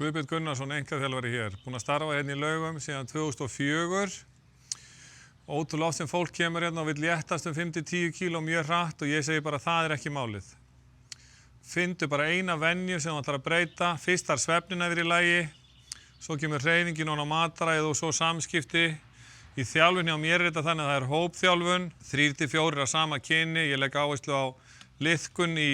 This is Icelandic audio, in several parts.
Guðbjörn Gunnarsson, einkaþjálfari hér. Búinn að starfa hérna í Laugum síðan 2004. Ótrúlega oft sem fólk kemur hérna og vill léttast 5-10 kíló mjög hratt og ég segi bara það er ekki málið. Finndu bara eina venju sem þú ætlar að breyta. Fyrst þarf svefnin að vera í lagi, svo kemur hreyfingin ofan á mataræðið og svo samskipti. Í þjálfunni á mér er þetta þannig að það er hópþjálfun, 3-4 af sama kyni. Ég legg áherslu á liðkun í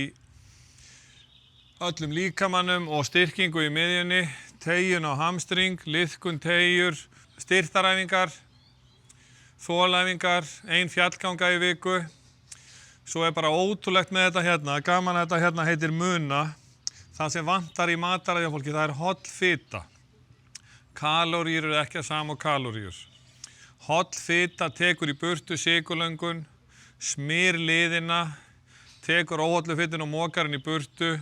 öllum líkamannum og styrkingu í miðjunni, teygjun á hamstring, liðkun, teygjur, styrktaræfingar, þolæfingar, 1 fjallganga í viku. Svo er bara ótrúlegt með þetta hérna, gaman að þetta hérna heitir muna. Það sem vantar í mataræði á fólki, það er holl fita. Kaloríur eru ekki að sama og kaloríur. Holl fita tekur í burtu sykurlöngun, smyr liðina, tekur óhollu fituna og mokar henni í burtu.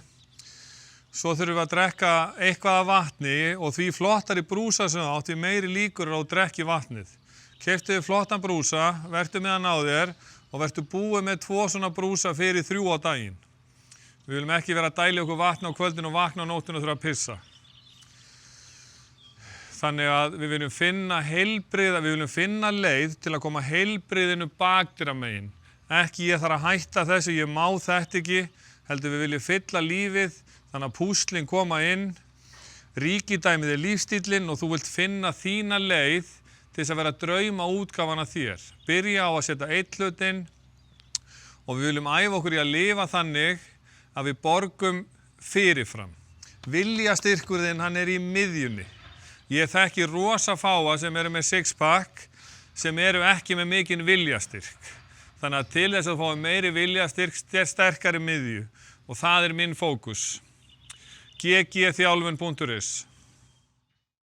Svo þurfum við að drekka eitthvað af vatni og því flottari brúsa sem þú átt, því meiri líkur á að drekki vatnið. Keyptu þér flottan brúsa, vertu með hann á þér og vertu búið með 2 svona brúsa fyrir 3 á daginn. Við viljum ekki vera að dæla okkur vatni á kvöldin og vakna á nóttin og þurfa að pissa. Þannig að við viljum finna heilbrigða, við viljum finna leið til að koma heilbrigðinu bakdyramegin. Ekki ég þarf að hætta þessu, ég má þetta ekki, heldur við viljum fylla lífið, þannig að púslinn koma inn, ríkidæmið er lífstíllinn og þú vilt finna þína leið til þess að vera drauma útgáfan af þér. Byrja á að setja einn hlutinn og við viljum æfa okkur í að lifa þannig að við borgum fyrirfram. Viljastyrkurinn, hann er í miðjunni. Ég þekki rosa fáa sem eru með six-pack sem eru ekki með mikinn viljastyrk. Þannig að til þess að fá meiri viljastyrk, sterkari miðju og það er minn fókus. ggþjálfun.is